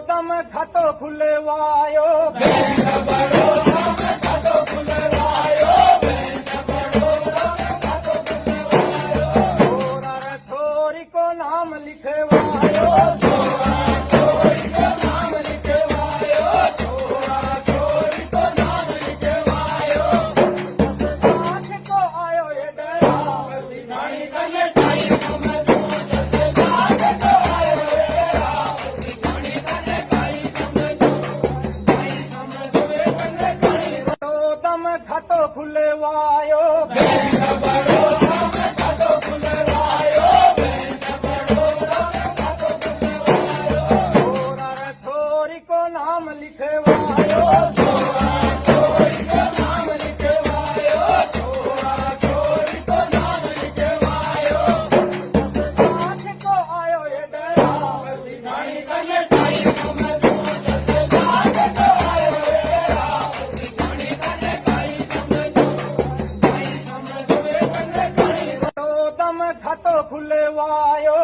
दम खातो खुले वायो छोरी को नाम लिखे वायो खातो खुले वायो छोरी को नाम लिखे वायो को आयो ये डरा खातो खुले वायो